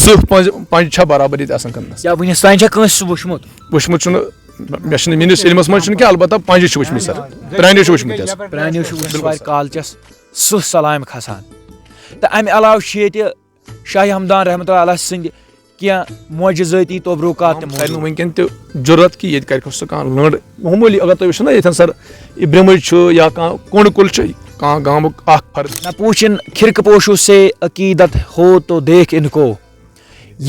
سہ پنج چھا برابر ییٚتہِ آسان کٕننَس یا وٕنیُک تانۍ چھا کٲنٛسہِ سُہ وٕچھمُت وٕچھمُت چھُنہٕ مےٚ چھُنہٕ میٲنِس علمَس منٛز چھُنہٕ کینٛہہ البتہ پنجہِ چھِ وٕچھمٕتۍ سر پرٛانیو چھِ وٕچھمٕتۍ حظ پرٛانیو چھِ وٕچھمٕتۍ کالچَس سٕہ سلامہِ کھسان تہٕ اَمہِ علاوٕ چھِ ییٚتہِ شاہِ ہمدان رحمتہ اللہ علیہ سٕنٛدِ کینٛہہ معجزٲتی تبرُکات تہِ تَرِ نہٕ وٕنکٮ۪ن تہِ ضوٚرتھ کہِ ییٚتہِ کَرِ سُہ کانٛہہ لٔنٛڈ معموٗلی اگر تُہۍ وٕچھو نا ییٚتٮ۪ن سر اِبرِمٕج چھُ یا کانٛہہ کوٚنٛڈ کُل چھُ کانٛہہ گامُک اکھ فرد نہ پوٗچھِن کھِرکہٕ پوشو سے عقیدت ہو تو دیکھ ان کو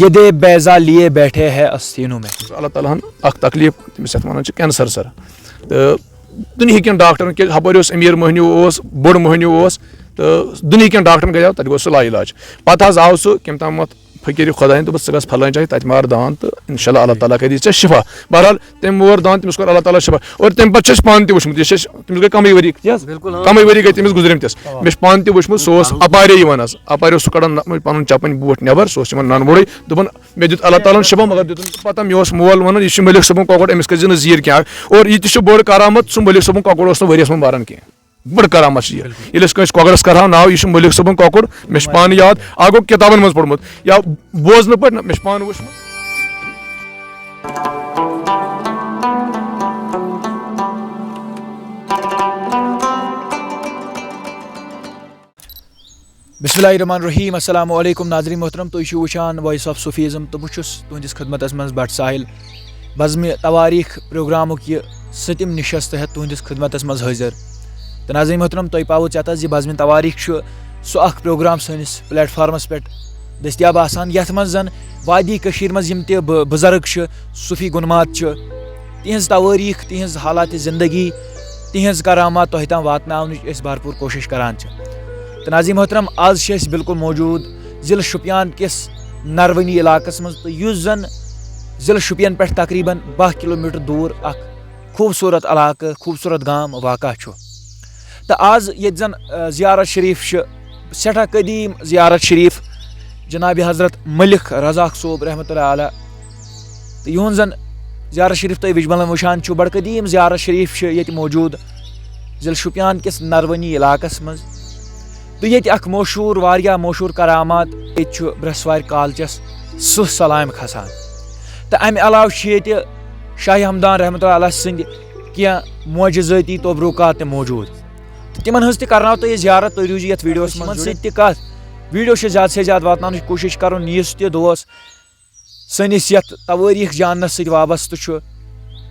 یہ دے بیضا لیے بیٹھے ہے استینوں میں اللہ تعالیٰ ہن اکھ تکلیٖف تٔمِس یَتھ وَنان چھِ کینسر سر تہٕ دُنہِکٮ۪ن ڈاکٹرن کیازِ ہپٲرۍ اوس أمیٖر مٔہنیوٗ اوس بوٚڑ مٔہنیوٗ اوس تہٕ دُنہِکٮ۪ن ڈاکٹرن گٔیو تَتہِ گوٚو سُہ لا علاج پتہٕ حظ آو سُہ کٔمۍ تامَتھ فقیٖرِ خۄدایَن دوٚپُس ژٕ گژھ فلٲنۍ جایہِ تَتہِ مار دان تہٕ اِنشاء اللہ اللہ تعالیٰ کَری ژےٚ شِفا بہرحال تٔمۍ مور دان تٔمِس کوٚر اللہ تعالیٰ شِفا اور تَمہِ پَتہٕ چھُ اَسہِ پانہٕ تہِ وٕچھمُت یہِ چھِ اَسہِ تٔمِس گٔے کَمٕے ؤری کَمٕے ؤری گٔے تٔمِس گُزرِمتِس مےٚ چھُ پانہٕ تہِ وٕچھمُت سُہ اوس اَپارے یِوان حظ اَپارِ اوس سُہ کَڑان پَنُن چَپٕنۍ بوٗٹھ نٮ۪بر سُہ اوس یِوان نَنہٕ دوٚپُن مےٚ دیُت اللہ تعالیٰ ہن شِفا مگر دیُتُن پَتہ مےٚ اوس مول وَنان یہِ چھُ مٔلِک صٲبُن کۄکُر أمِس کٔرۍ زِ نہٕ زیٖر کینٛہہ اور یہِ تہِ چھُ بوٚڑ کرامت سُہ مٔلِک صٲبُن کۄکُر اوس نہٕ ؤریَس منٛز مَران کینٛہہ بٔڑ کرامت چھِ یہِ ییٚلہِ أسۍ کٲنٛسہِ کۄکرَس کَرہاو ناو یہِ چھُ مٔلِک صٲبُن کۄکُر مےٚ چھُ پانہٕ یاد اکھ گوٚو کِتابن منٛز پوٚرمُت یا بوزنہٕ پٲٹھۍ نہ مےٚ چھُ پانہٕ وٕچھمُت بسم اللہ الرحمن الرحیم السلام علیکم ناظرین محترم تُہۍ چھِو وٕچھان وایِس آف صوفیزم تہٕ بہٕ چھُس تُہنٛدِس خدمتس منٛز بٹ ساحل بزمہِ تواریٖخ پروگرامُک یہِ 7م نِشست ہٮ۪تھ تُہنٛدِس خدمتس منٛز حٲضِر تہٕ ناظرین محترم تۄہہِ پاوٕ ژےٚ زِ بزمہِ تواریٖخ چھُ سُہ اکھ پروگرام سٲنِس پلیٹ فارمس پٮ۪ٹھ دٔستیاب آسان یتھ منٛز زن وادی کٔشیٖر منٛز یِم تہِ بُزرگ چھِ صوفی گُنمات چھِ تِہنٛز تواریٖخ تِہنٛز حالاتِ زندگی تِہنٛز کرامات تۄہہِ تام واتناونٕچ أسۍ بھرپوٗر کوٗشش کران چھِ تہٕ ناظرین محترم آز چھِ أسۍ بالکُل موجوٗد ضلعہٕ شُپیان کِس نروٲنی علاقس منٛز تہٕ یُس زن ضلعہٕ شُپین پٮ۪ٹھ تقریٖبن 12 کِلوٗمیٖٹر دوٗر اکھ خوٗبصوٗرت علاقہٕ خوٗبصوٗرت گام واقع چھُ تہٕ آز ییٚتہِ زن زیارت شریٖف چھِ سٮ۪ٹھاہ قدیٖم زیارت شریٖف جناب حضرت ملک رزاق صوب رحمتہ اللہ علیہ تہٕ یِہُنٛد زن زیارت شریٖف تُہۍ وِجبلن وٕچھان چھُو بڑٕ قدیٖم زیارت شریٖف چھِ ییٚتہِ موجوٗد ضلعہٕ شُپیان کِس نروٲنی علاقس منٛز تہٕ ییٚتہِ اکھ مشہوٗر واریاہ مشہوٗر کرامات ییٚتہِ چھُ برٛٮ۪سوارِ کالچس سٕہ سلامہِ کھسان تہٕ اَمہِ علاوٕ چھِ ییٚتہِ شاہِ ہمدان رحمتہ اللہ علیہ سٕنٛدِ کینٛہہ معجزٲتی تبرُکات تہِ موجوٗد تہٕ تِمن ہٕنٛز تہِ کرناو تۄہہِ یزیارت تُہۍ روٗزِو یتھ ویٖڈیوس منٛز سۭتۍ تہِ کتھ ویٖڈیو چھِ زیادٕ سے زیادٕ واتناونٕچ کوٗشش کرُن یُس تہِ دوس سٲنِس یتھ توٲریٖخ جاننس سۭتۍ وابستہٕ چھُ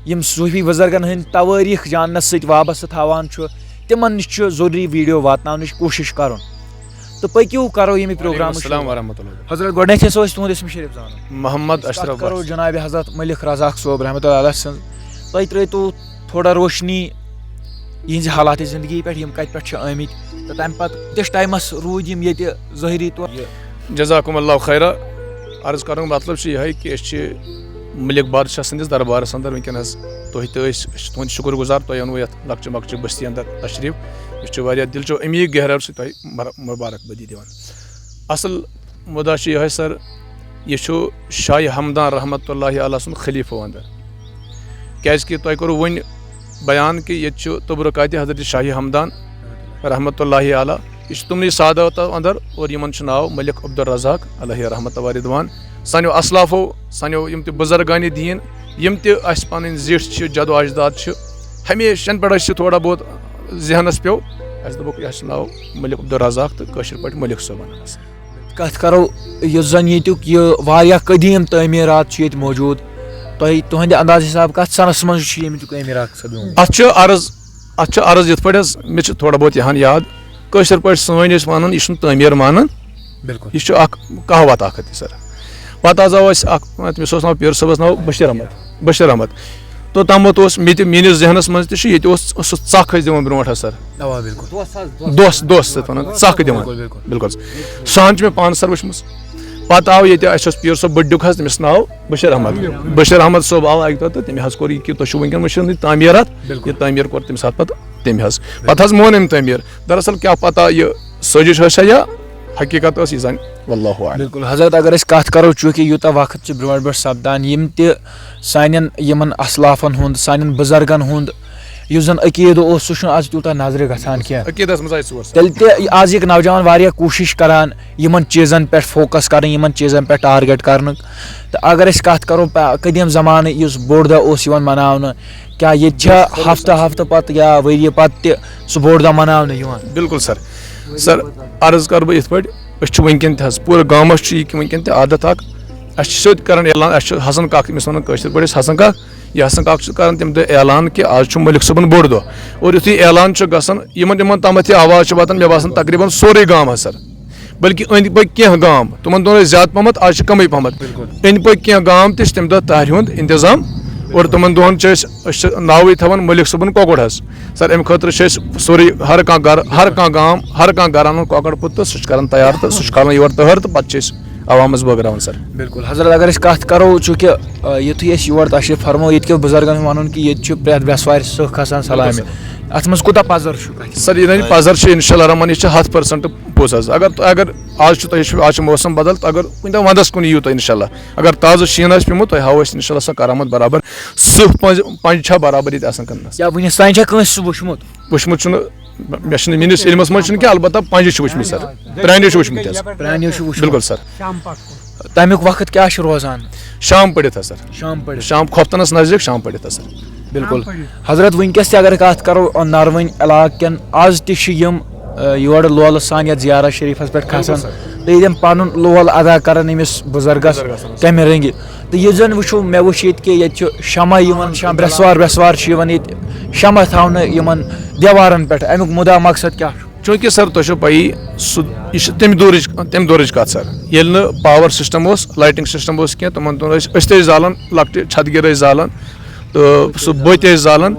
یِم صوٗفی بُزرگن ہٕنٛدۍ توٲریٖخ جاننس سۭتۍ وابستہٕ تھاوان چھُ تِمن نِش چھُ ضروٗری ویٖڈیو واتناونٕچ کوٗشش کرُن تہٕ پٔکِو کرو ییٚمہِ پروگرامُک السلام ورحمۃ اللہ حضرت گۄڈٕنیتھ یژھو أسۍ تُہُنٛد اِسم شریٖف زانُن محمد اشرف کرو جناب حضرت ملک رزاق صوب رحمتہ اللہ علیہ سٕنٛز تُہۍ ترٲیتو تھوڑا روشنی یِہنٛزِ حالاتِ زندگی پٮ۪ٹھ یِم کتہِ پٮ۪ٹھ چھِ آمٕتۍ تہٕ تمہِ پتہٕ کِس ٹایمس روٗدۍ یِم ییٚتہِ ظٲہری طور جزاکم اللہ خیرا عرض کرنُک مطلب چھُ یِہوے کہِ أسۍ چھِ ملک بادشاہ سٕنٛدِس دربارس انٛدر وٕنکیٚن حظ تُہۍ تہِ أسۍ چھِ تُہُنٛد شُکر گُزار تۄہہِ اوٚنوُ یتھ لۄکچہِ مۄکچہِ بٔستی انٛدر تشریٖف أسۍ چھِ واریاہ دِلچو امیٖد گہرٲو سۭتۍ تۄہہِ مُبارک بدی دِوان اصل مُدا چھُ یِہوے سر یہِ چھُ شاہِ ہمدان رحمتہ اللہ علیہ سُنٛد خلیٖفہٕ انٛدر کیازِ کہِ تۄہہِ کوٚروُ وۄنۍ بیان کہِ ییٚتہِ چھُ تبرُکاتِ حضرت شاہِ ہمدان رحمتہ اللہ علیہ یہِ چھُ تِمنٕے ساداتو انٛدر اور یِمن چھُ ناو ملک عبدالرزاق علیہ رحمتہ ورِدوان سانیو اسلافو سانیو یِم تہِ بُزرگانہِ دیٖن یِم تہِ اَسہِ پنٕنۍ زِٹھۍ چھِ جدو اجداد چھِ ہمیشہِ ینہٕ پٮ۪ٹھ اَسہِ تھوڑا بہت ذہنس پیٚو اَسہِ دوٚپُکھ یہِ چھُ ناو ملک عبدالرزاق تہٕ کٲشِر پٲٹھۍ ملک صٲب ونان حظ کتھ کرو یُس زن ییٚتیُک یہِ واریاہ قدیٖم تعمیٖرات چھِ ییٚتہِ موجوٗد تۄہہِ تُہنٛدِ انداز حساب کتھ سنس منٛز چھُ ییٚمیُک تعمیٖرات سپدیومُت اتھ چھُ عرض یِتھ پٲٹھۍ حظ مےٚ چھُ تھوڑا بہت یِہان یاد کٲشِر پٲٹھۍ سٲنۍ ٲسۍ ونان یہِ چھُنہٕ تعمیٖر مانان بالکل یہِ چھُ اکھ کہاوت اکھ سر پتہٕ حظ آو اَسہِ اکھ تٔمِس اوس ناو پیر صٲبس ناو بشیٖر احمد توٚتامتھ اوس مےٚ تہِ میٲنِس ذہنس منٛز تہِ چھُ ییٚتہِ اوس سُہ ژکھ ٲسۍ دِوان برونٛٹھ حظ سر دوس سۭتۍ ونان ژکھ دِوان بالکل سۄ ہن چھِ مےٚ پانہٕ سر وٕچھمٕژ پتہٕ آو ییٚتہِ اَسہِ اوس پیٖر صٲب بٔڈیُک حظ تٔمِس ناو بشیٖر احمد صٲب آو اکہِ دۄہ تہٕ تٔمۍ حظ کوٚر یہِ کہِ تُہۍ چھِو وٕنکیٚن وٕچھان یہِ تعمیٖرات یہِ تعمیٖر کوٚر تٔمۍ ساتہٕ پتہٕ حظ پتہٕ حظ مون أمۍ تعمیٖر دراصل کیاہ پتہ یہِ سٲزِش ٲسا یا حقیٖقت ٲس یہِ زن واللہ اعلم بالکل حضرت اگر أسۍ کتھ کرو چوٗنٛکہِ یوٗتاہ وقت چھُ برونٛٹھ برونٛٹھ سپدان یِم تہِ سانٮ۪ن یِمن اسلافن ہُنٛد سانٮ۪ن بُزرگن ہُنٛد یُس زَن عقیٖدٕ اوس سُہ چھُنہٕ آز تیوٗتاہ نظرِ گژھان کینٛہہ عقیٖدَس منٛز آیہِ ژور سر. تیٚلہِ تہِ آزٕکۍ نوجوان واریاہ کوٗشِش کران یِمن چیٖزن پٮ۪ٹھ فوکس کرٕنۍ یِمن چیٖزن پٮ۪ٹھ ٹارگیٹ کرنُک تہٕ اگر أسۍ کتھ کرو قدیٖم زمانہٕ یُس بوٚڑ دۄہ اوس یِوان مناونہٕ کیٛاہ ییٚتہِ چھا ہفتہٕ پتہٕ یا ؤریہِ پتہٕ تہِ سُہ بوٚڑ دۄہ مناونہٕ یِوان؟ بالکل سر عرض کر بہٕ یِتھ پٲٹھۍ أسۍ چھِ وٕنکیٚن تہِ حظ پوٗرٕ گامس چھُ یہِ کہِ وٕنکیٚن تہِ عادت اکھ اَسہِ چھِ سیوٚد کران اعلان اَسہِ چھُ حسن کاک ییٚمِس وَنان کٲشِر پٲٹھۍ أسۍ حسن کاک یہِ حسن کاک چھُ کران تمہِ دۄہ اعلان کہِ آز چھُ مٔلِک صٲبُن بوٚڑ دۄہ اور یُتھُے اعلان چھُ گژھان یِمن تامَتھ یہِ آواز چھِ واتان مےٚ باسان تقریٖبن سورُے گام حظ سر بٔلکہِ أنٛدۍ پٔکۍ کینٛہہ گام تِمن دۄہن ٲسۍ زیادٕ پہمتھ آز چھِ کمٕے پہمتھ أنٛدۍ پٔکۍ کینٛہہ گام تہِ چھِ تمہِ دۄہ تاہرِ ہُنٛد انتظام اور تِمن دۄہن چھِ أسۍ چھِ ناوٕے تھاوان مٔلِک صٲبُن کۄکُر حظ سر امہِ خٲطرٕ چھِ أسۍ سورُے ہر کانٛہہ گرٕ ہر کانٛہہ گام ہر کانٛہہ گرٕ اَنان کۄکر پوٚت تہٕ سُہ چھُ کران تیار تہٕ سُہ چھُ کھالان یور تٔہر تہٕ پتہٕ چھِ أسۍ عوامس بٲگراوان سر. بالکل حضرت اگر أسۍ کتھ کرو چوٗنٛکہِ یُتھُے أسۍ یور تشریٖف فرمو ییٚتہِ کٮ۪و بُزرگن ہُنٛد وَنُن کہِ ییٚتہِ چھُ پرٛٮ۪تھ بٮ۪سوارِ سٕکھ کھسان سلامہِ اتھ منٛز کوٗتاہ پزر چھُ سر یہِ پزر چھُ انشاء اللہ رحمان یہِ چھِ 100% پوٚز حظ اگر آز چھُ موسم بدل تہٕ اگر کُنہِ دۄہ ونٛدس کُن یِیِو تُہۍ انشاء اللہ اگر تازٕ شیٖن آسہِ پیوٚمُت تۄہہِ ہاوو أسۍ انشاء اللہ سۄ کرامت برابر سٕکھ پنٛجہِ چھا برابر ییٚتہِ آسان کٕننس یا وُنِس تانۍ چھا کٲنٛسہِ سُہ وٕچھمُت چھُنہٕ مےٚ چھُنہٕ میٲنِس علمس منٛز چھُنہٕ کینٛہہ البتہ پنٛجہِ چھِ وٕچھمٕتۍ سر پرٛانہِ چھِ وٕچھمٕتۍ حظ پرٛانیو چھُ وٕچھمُت بالکل سر تمیُک وقت کیٛاہ چھُ روزان شام پٔرِتھ حظ سر شام کھۄفتنس نزدیٖک شام پٔرِتھ حظ سر بالکل حضرت وٕنکیٚس تہِ اگر کتھ کرو نروٕنۍ علاقہٕ کٮ۪ن آز تہِ چھِ یِم یورٕ لولہٕ سان یتھ زیارت شریٖفس پٮ۪ٹھ کھسان تہٕ ییٚتٮ۪ن پنُن لول ادا کران أمِس بُزرگس کمہِ رنٛگہِ تہٕ یہِ زن وٕچھو مےٚ وٕچھ ییٚتہِ کہِ ییٚتہِ چھُ شمع یِوان برٛٮ۪سوار چھُ یِوان ییٚتہِ شمع تھاونہٕ یِمن دیوارن پٮ۪ٹھ امیُک مُدا مقصد کیٛاہ چھُ؟ چوٗنٛکہِ سر تۄہہِ چھو پیی سُہ یہِ چھِ تمہِ دورٕچ کتھ سر ییٚلہِ نہٕ پاور سِسٹم اوس لایٹنگ سِسٹم اوس کینٛہہ تِمن دۄہن أسۍ تہِ ٲسۍ زالان لۄکٹہِ چھتگیر ٲسۍ زالان تہٕ سُہ بٔتۍ ٲسۍ زالان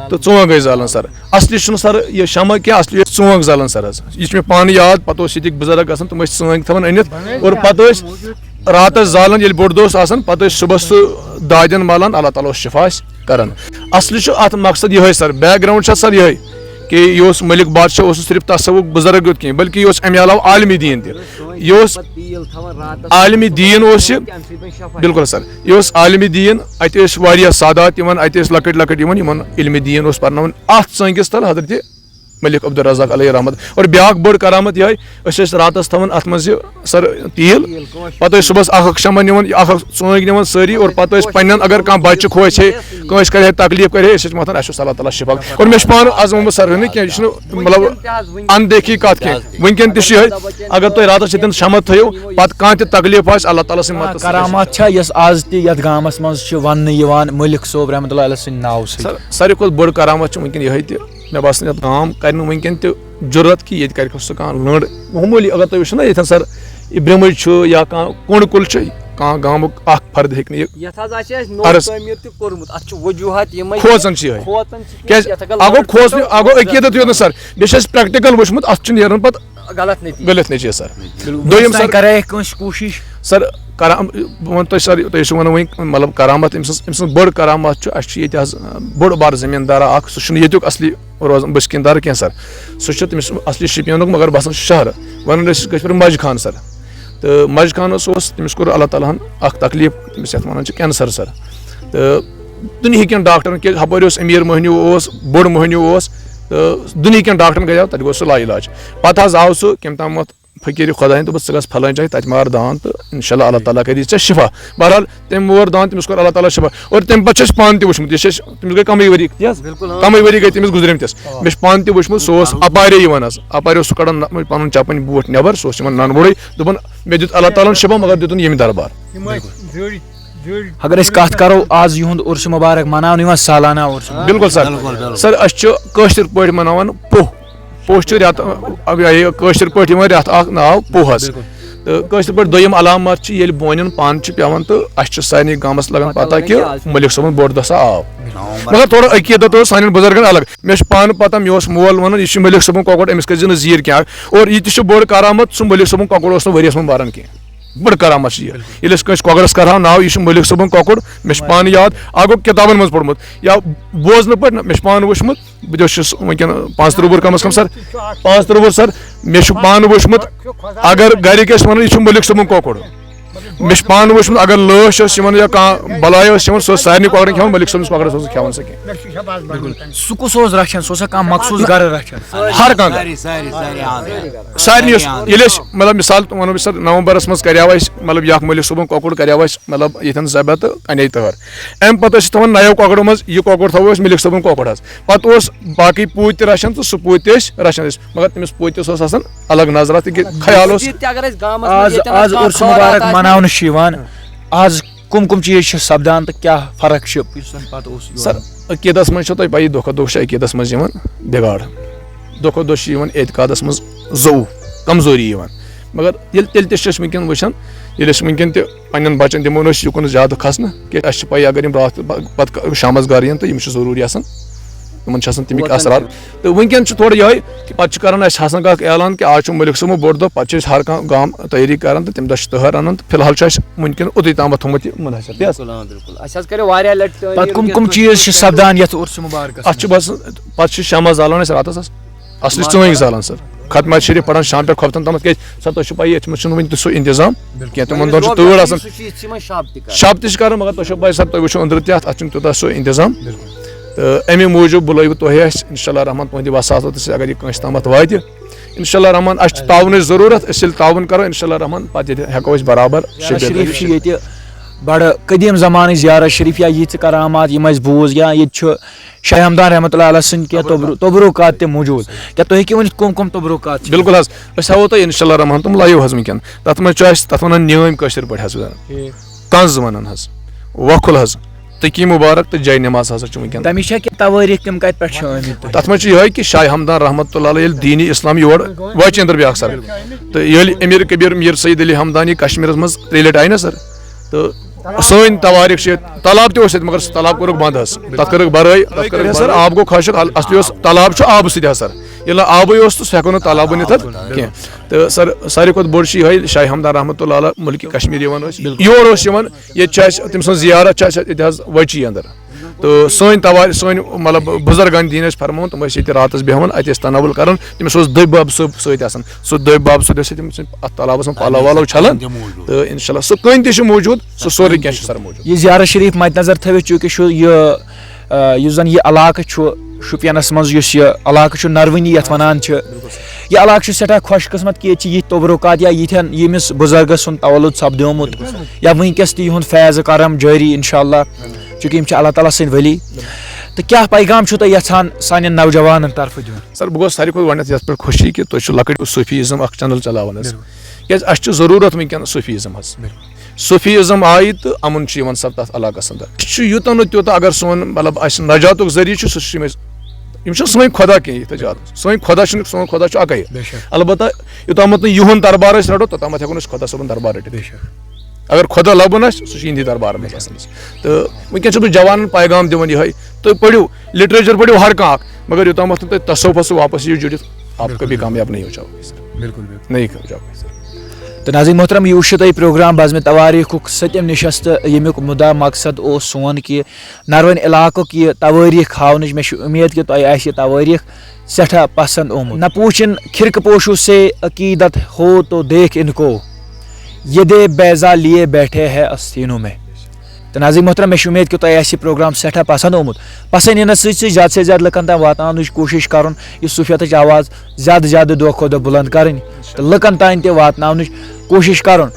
تہٕ ژونٛگ ٲسۍ زالان سر اصلی چھُنہٕ سر یہِ شمع کینٛہہ اصلی ٲسۍ ژونٛگ زالان سر حظ یہِ چھُ مےٚ پانہٕ یاد پتہٕ اوس ییٚتِکۍ بُزرگ گژھان تِم ٲسۍ ژٲنٛگۍ تھاوان أنِتھ اور پتہٕ ٲسۍ راتس زالان ییٚلہِ بوٚڑ دۄہ اوس آسان پتہٕ ٲسۍ صُبحس سُہ دادٮ۪ن مالان اللہ تعالیٰ اوس شفا اَسہِ کران اصلی چھُ اتھ مقصد یِہوے سر بیک گراوُنٛڈ چھِ سر یِہوے کہ یہِ اوس مٔلِک بادشاہ اوس صرف تصوُق بُزرگ یوت کینٛہہ بلکہِ یہِ اوس امہِ علاوٕ عالمی دیٖن تہِ یہِ اوس عالمی دیٖن اوس یہِ بالکل سر یہِ اوس عالمی دیٖن اتہِ ٲسۍ واریاہ سادات یِوان اتہِ ٲسۍ لۄکٕٹۍ لۄکٕٹۍ یِوان یِمن علمِ دیٖن اوس پرناوان اتھ ژٲنٛگِس تل حضرتِ مٔلِک عبدالرزاق علیہ رحمت اور بیاکھ بٔڑ کرامت یِہے أسۍ ٲسۍ راتس تھاوان اتھ منٛز یہِ سر تیٖل پتہٕ ٲسۍ صُبحس اکھ شمع نِوان اکھ ژٲنٛگۍ نِوان سٲری اور پتہٕ ٲسۍ پننٮ۪ن اگر کانٛہہ بچہِ کھوژِ ہے کٲنٛسہِ کرِ ہے تکلیٖف کرِ ہے أسۍ ٲسۍ متھان اَسہِ اوس اللہ تعالیٰ شفا اور مےٚ چھُ پانہٕ آزمومُت سر نہٕ کینٛہہ یہِ چھُنہٕ مطلب اندیکھی کتھ کینٛہہ وٕنکیٚن تہِ چھُ یِہے اگر تُہۍ راتس ییٚتٮ۪ن شمع تھٲیِو پتہٕ کانٛہہ تہِ تکلیٖف آسہِ اللہ تعالیٰ سٕنٛدِ مدتہٕ کرامات چھا یۄس آز تہِ یتھ گامس منٛز چھِ وننہٕ یِوان مٔلِک صٲب رحمتہ اللہ علیہ سٕنٛدِ ناوٕ سۭتۍ ساروی کھۄتہٕ بٔڑ کرامت چھِ وٕنکیٚن یِہے تہِ مےٚ باسان یتھ گام کرِ نہٕ وٕنکیٚن تہِ ضروٗرت کہِ ییٚتہِ کرِ سُہ کانٛہہ لٔنٛڈ معموٗلی اگر تُہۍ وٕچھِو نا ییٚتٮ۪ن سر یہِ برٛمٕج چھُ یا کانٛہہ کوٚنٛڈ کُل چھُ کانٛہہ گامُک اکھ فرد ہیٚکہِ نہٕ یہِ کھوژان چھِ یِہے کیازِ اکھ گوٚو کھوژنہِ اکھ گوٚو عقیٖدت یوت نہٕ سر بیٚیہِ چھُ اَسہِ پریکٹِکل وٕچھمُت اتھ چھُ نیران پتہٕ غلط نٔتیٖجہٕ سر دوٚیِم سر کرے کٲنٛسہِ کوٗشِش سر بہٕ وَنہٕ تۄہہِ سر تُہۍ ٲسِو وَنان وۄنۍ مطلب کرامت أمۍ سٕنٛز بٔڑ کرامت چھُ اَسہِ چھُ ییٚتہِ حظ بوٚڑ بارٕ زٔمیٖندارا اکھ سُہ چھُنہٕ ییٚتیُک اصلی روزان بٔسکیٖندار کینٛہہ سر سُہ چھُ تٔمِس اصلی شُپینُک مگر باسان چھُ شہرٕ وَنان ٲسۍ کٲشِر پٲٹھۍ مجہِ خان سر تہٕ مجہِ خانس اوس تٔمِس کوٚر اللہ تعالیٰ ہن اکھ تکلیٖف تٔمِس یتھ وَنان چھِ کینسر سر تہٕ دُنہِکٮ۪ن ڈاکٹرن کیازِ ہپٲرۍ اوس أمیٖر مٔہنیوٗ اوس بوٚڑ مٔہنیوٗ اوس تہٕ دُنہِکٮ۪ن ڈاکٹرن گٔیو تتہِ گوٚو سُہ لا علاج پتہٕ حظ آو سُہ کٔمۍ تامتھ فقیٖرِ خۄدایَن دوٚپُس ژٕ گژھ فلٲنۍ جایہِ تَتہِ مار دان تہٕ اِنشاء اللہ اللہ تعالیٰ کَری ژےٚ شِفا بہرحال تٔمۍ مور دان تٔمِس کوٚر اللہ تعالیٰ شِفا اور تَمہِ پتہٕ چھُ اَسہِ پانہٕ تہِ وٕچھمُت یہِ چھِ اَسہِ تٔمِس گٔے کمٕے ؤری کمٕے ؤری گٔے تٔمِس گُزرمتِس مےٚ چھُ پانہٕ تہِ وٕچھمُت سُہ اوس اپارے یِوان حظ اپارِ اوس سُہ کڑان پنُن چپٕنۍ بوٗٹھ نٮ۪بر سُہ اوس یِوان ننہٕ دوٚپُن مےٚ دیُت اللہ تعالیٰ ہن شِفا مگر دِتُن ییٚمہِ دربار اگر أسۍ کتھ کرو آز یِہُنٛد عُرسہِ مُبارک مناونہٕ یِوان سالانہ عُرس بالکل سر أسۍ چھِ کٲشِر پٲٹھۍ مناوان پوٚہ چھُ رٮ۪تہٕ کٲشِر پٲٹھۍ یِوان رٮ۪تھ اکھ ناو پوٚہ حظ تہٕ کٲشِر پٲٹھۍ دوٚیِم علامت چھِ ییٚلہِ بونٮ۪ن پن چھِ پیٚوان تہٕ اَسہِ چھُ سارنٕے گامس لگان پتہ کہِ مٔلِک صٲبُن بوٚڑ دۄہ سا آو مگر تھوڑا عقیٖدت اوس سانٮ۪ن بُزرگن الگ مےٚ چھُ پانہٕ پتہ مےٚ اوس مول ونان یہِ چھُ مٔلِک صٲبُن کۄکُر أمِس کٔرۍ زِ نہٕ زیٖر کینٛہہ اور یہِ تہِ چھُ بوٚڑ کرامت سُہ مٔلِک صٲبُن کۄکُر اوس نہٕ ؤریَس منٛز مران کینٛہہ بٔڑ کرامت چھِ ییٚلہِ أسۍ کٲنٛسہِ کۄکرس کرہاو ناو یہِ چھُ مٔلِک صٲبُن کۄکُر مےٚ چھُ پانہٕ یاد اکھ گوٚو کِتابن منٛز پوٚرمُت یا بوزنہٕ پٲٹھۍ نہ مےٚ چھُ پانہٕ وٕچھمُت بہٕ چھُس وٕنکیٚن 35 وُہُر کم از کم سر 35 وُہُر سر مےٚ چھُ پانہٕ وٕچھمُت اگر گرِکۍ ٲسۍ ونان یہِ چھُ مٔلِک صٲبُن کۄکُر مےٚ چھُ پانہٕ وٕچھمُت اگر لٲش ٲس یِوان یا کانٛہہ بلاے ٲس یِوان سۄ ٲس سارنٕے کۄکرن کھٮ۪وان مٔلِک صٲبنِس کۄکرس اوس نہٕ کھٮ۪وان سۄ کینٛہہ سُہ کُس اوس رچھان سُہ اوسا کانٛہہ مخصوٗص گرٕ رچھان ہر کانٛہہ سارنٕے اوس ییٚلہِ أسۍ مطلب مثال وَنو بہٕ سر نومبرس منٛز کریاو اَسہِ مطلب یہِ اکھ مٔلِک صٲبُن کۄکُر کریاو اَسہِ مطلب ییٚتٮ۪ن ذبح تہٕ اَنے تٔہر اَمہِ پتہٕ ٲسۍ تھاوان نَیو کۄکرو منٛز یہِ کۄکُر تھاوو أسۍ مٔلِک صٲبُن کۄکُر حظ پتہٕ اوس باقٕے پوٗتۍ تہِ رچھان تہٕ سُہ پوٗتۍ تہِ ٲسۍ رچھان أسۍ مگر تٔمِس پوٗتِس اوس آسان الگ نظرا تہِ خیال اوس آز عرس مُبارک مناونہٕ چھُ یِوان آز کم کم چیٖز چھِ سپدان تہٕ کیٛاہ فرق چھِ یُس زن پتہٕ اوس سر عقیٖدس منٛز چھو تۄہہِ پَیی دۄہ کھۄتہٕ دۄہ چھِ عقیٖدس منٛز یِوان بِگاڑ دۄہ کھۄتہٕ دۄہ چھِ یِوان اعتقادس منٛز ضوٚو کمزوری یِوان مگر ییٚلہِ تیٚلہِ تہِ چھِ أسۍ وٕنکیٚن وٕچھان ییٚلہِ أسۍ وٕنکیٚن تہِ پننٮ۪ن بچن دِمو نہٕ أسۍ یُکُن زیادٕ کھسنہٕ کہِ اَسہِ چھِ پَیی اگر یِم راتھ پتہٕ شامس گرٕ یِن تہٕ یِم چھِ ضروٗری آسان یِمن چھِ آسان تَمِکۍ اثرات تہٕ وٕنکیٚن چھُ تھوڑا یِہوے کہِ پتہٕ چھِ کران اَسہِ حسن کاک اعلان کہِ آز چھُ مٔلِک صٲبُن بوٚڑ دۄہ پتہٕ چھِ أسۍ ہر کانٛہہ گام تیٲری کران تہٕ تَمہِ دۄہ چھِ تٔہر اَنان تہٕ فِلحال چھُ اَسہِ وٕنکیٚن اوٚتُے تامَتھ تھوٚمُت یہِ مُنحصر پتہٕ کم کم چیٖز چھِ سپدان یتھ عرس مُبارکس اَتھ چھُ باسان پتہٕ چھِ شامس زالان أسۍ راتس حظ اصلی ژٲنٛگۍ زالان سر ختمہ شریٖف پران شام پٮ۪ٹھ کھۄفتن تامَتھ کیازِ سر تۄہہِ چھو پَیی ییٚتہِ منٛز چھُنہٕ وٕنہِ تہِ سُہ انتظام کینٛہہ تِمن دۄہن چھُ تۭر آسان شب تہِ چھِ کران مگر تۄہہِ چھو پَیی سر تُہۍ وٕچھو أنٛدرٕ تہِ اَتھ چھُنہٕ تیوٗتاہ سُہ انتظام تہٕ اَمے موٗجوٗب بُلٲیوٕ تۄہہِ اَسہِ انشاء اللہ رحمان تُہنٛدِ وساطت سۭتۍ اگر یہِ کٲنٛسہِ تامَتھ واتہِ انشاء اللہ رحمان اَسہِ چھِ تعاونٕچ ضروٗرت أسۍ ییٚلہِ تعاوُن کرو انشاء اللہ رحمان پتہٕ ییٚتہِ ہٮ۪کو أسۍ برابر شریٖف چھِ ییٚتہِ بڑٕ قدیٖم زمانٕچ زیارت شریٖف یا یِژھ کرامات یِم اَسہِ بوٗز یا ییٚتہِ چھُ شاہ ہمدان رحمتہ اللہ علیہ سٕنٛدۍ کینٛہہ تبرُکات تہِ موٗجوٗد کیٛاہ تُہۍ ہیٚکِو ؤنِتھ کم کم تبرُکات چھِ بالکل حظ أسۍ ہاوو تۄہہِ انشاء اللہ رحمان تِم لایِو حظ وٕنکیٚن تتھ منٛز چھُ اَسہِ تتھ ونان نٲمۍ کٲشِر پٲٹھۍ حظ تنٛز ونان حظ وۄکھُل حظ تقی مُبارک تہٕ جاے نماز ہسا چھُ وٕنکیٚن تَمِچ چھا کینٛہہ تواریٖخ تِم کتہِ پٮ۪ٹھ چھِ آمٕتۍ تتھ منٛز چھُ یِہوے کہِ شاہ ہمدان رحمتہ اللہ علیہ ییٚلہِ دیٖنی اسلام یور واچہِ انٛدر بیاکھ سر تہٕ ییٚلہِ امیٖر کبیٖر میٖر سعید علی ہمدانی کشمیٖرس منٛز 3 لٹہِ آیہِ نا سر تہٕ سٲنۍ تواریٖخ چھِ ییٚتہِ تالاب تہِ اوس ییٚتہِ مگر سُہ تالاب کوٚرُکھ بنٛد حظ تتھ کٔرٕکھ برٲے تتھ کٔرٕکھ سر آب گوٚو خۄشک اصلی اوس تالاب چھُ آبہٕ سۭتۍ حظ سر ییٚلہِ نہٕ آبٕے اوس تہٕ سُہ ہٮ۪کو نہٕ تالاب بٔنِتھ کینٛہہ تہٕ سر ساروی کھۄتہٕ بوٚڑ چھُ یِہوے شاہ ہمدان رحمتہ اللہ علیہ مُلکہِ کشمیٖر یِوان ٲسۍ یور اوس یِوان ییٚتہِ چھِ اَسہِ تٔمۍ سٕنٛز زیارت چھِ اَسہِ ییٚتہِ حظ وچی انٛدر تہٕ سٲنۍ مطلب بُزرگن دیٖن ٲسۍ فرماوُن تِم ٲسۍ ییٚتہِ راتس بیٚہوان اَتہِ ٲسۍ تناوُل کران تٔمِس اوس دٔبۍ بب صٲب سۭتۍ آسان سُہ دٔبۍ بب سۭتۍ ٲسۍ تٔمۍ سٕنٛدۍ اتھ تالابس منٛز پلو ولو چھلان تہٕ انشاء اللہ سُہ کٔنۍ تہِ چھُ موٗجوٗد سُہ سورُے کینٛہہ چھُ سر موٗجوٗد یہِ زیارت شریٖف مد نظر تھٲوِتھ چوٗنٛکہِ چھُ یُس زن یہِ علاقہٕ چھُ شُپینس منٛز یُس یہِ علاقہٕ چھُ نروٲنی یتھ ونان چھِ یہِ علاقہٕ چھُ سٮ۪ٹھاہ خۄش قٕسمت کہِ ییٚتہِ چھِ یِتھۍ تبرُکات یا یِتھٮ۪ن ییٚمِس بُزرگس سُنٛد تولُد سپدیومُت یا وٕنکیٚس تہِ یِہُنٛد فیض کرم جٲری انشاء اللہ چوٗنٛکہِ یِم چھِ اللہ تعالیٰ سٕنٛدۍ ؤلی تہٕ کیٛاہ پیغام چھُو تُہۍ یژھان سانٮ۪ن نوجوانن طرفہٕ دیُن سر بہٕ گوٚوس ساروی کھۄتہٕ گۄڈنیٚتھ یتھ پٮ۪ٹھ خوشی کہِ تُہۍ چھِو لۄکٕٹۍ صوٗفیٖزم اکھ چنل چلاوان حظ کیازِ اَسہِ چھِ ضروٗرت وٕنکیٚن صوٗفیٖزم حظ صوٗفیٖزم آیہِ تہٕ امُن چھُ یِوان سر تتھ علاقس انٛدر أسۍ چھُ یوٗتاہ نہٕ تیوٗتاہ اگر سون مطلب اَسہِ نجاتُک ذٔریعہٕ چھُ سُہ چھِ یِم چھِنہٕ سٲنۍ خۄدا کینٛہہ ییٚتہِ زیادٕ سٲنۍ خۄدا چھُنہٕ سون خۄدا چھُ اکے البتہ یوٚتامَتھ نہٕ یِہُنٛد دربار أسۍ رٹو توٚتامَتھ ہٮ۪کو نہٕ أسۍ خۄدا صٲبُن دربار رٔٹِتھ اگر خۄدا لبُن آسہِ سُہ چھُ یِہنٛدی دربارس منٛز آسان تہٕ وٕنکیٚن چھُس بہٕ جوانن پیغام دِوان یِہوے تُہۍ پٔرِو لِٹریچر پٔرِو ہر کانٛہہ اکھ مگر یوٚتامَتھ نہٕ تُہۍ تصوفس سۭتۍ واپس یِیِو جُڑِتھ آپ کبھی کامیاب نہیں ہو جاؤ گے نہیں ہو جاؤ گے تو ناظرین محترم یہ وٕچھِو تُہۍ پروگرام بزمِ تواریٖخُک 7م نشست ییٚمیُک مُدا مقصد اوس سون کہِ نروٲنۍ علاقُک یہِ تواریٖخ ہاونٕچ مےٚ چھِ اُمید کہِ تۄہہِ آسہِ یہِ تواریٖخ سٮ۪ٹھاہ پسنٛد آمُت نہ پوٗچھِن کھِرکہٕ پوشو سے عقیدت ہو تو دیکھ ان کو یہ دے بیضا لیے بیٹھے ہے استینوں میں تو ناظرین محترم مےٚ چھِ اُمید کہِ تۄہہِ آسہِ یہِ پروگرام سٮ۪ٹھاہ پسنٛد آمُت پسنٛد یِنس سۭتۍ سۭتۍ زیادٕ سے زیادٕ لُکن تام واتناونٕچ کوٗشِش کرُن یہِ صوٗفیتٕچ آواز زیادٕ زیادٕ دۄہ کھۄتہٕ دۄہ بُلنٛد کرٕنۍ تہٕ لُکن تام تہِ واتناونٕچ کوٗشِش کرُن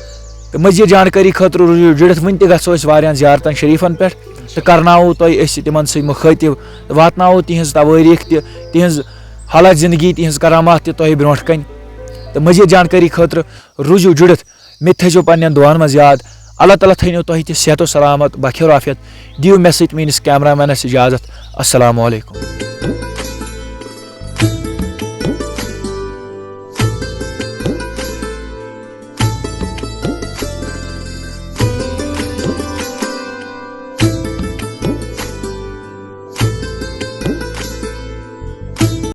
تہٕ مزیٖد جانکٲری خٲطرٕ روٗزِو جُڑِتھ وٕنہِ تہِ گژھو أسۍ واریاہن زیارتن شریٖفن پٮ۪ٹھ تہٕ کرناوو تۄہہِ أسۍ تِمن سۭتۍ مُخٲطِب واتناوو تِہنٛز تواریٖخ تہِ تِہنٛز حالات زندگی تِہنٛز کرامات تہِ تۄہہِ برونٛٹھ کَنۍ تہٕ مزیٖد جانکٲری خٲطرٕ روٗزِو جُڑِتھ مےٚ تہِ تھٲیزیو پننٮ۪ن دُعن منٛز یاد اللہ تعالیٰ تھٲینو تۄہہِ تہِ صحت و سلامت بخیر عافیت دِیِو مےٚ سۭتۍ میٲنِس کیمرہ مینس اجازت السلام علیکم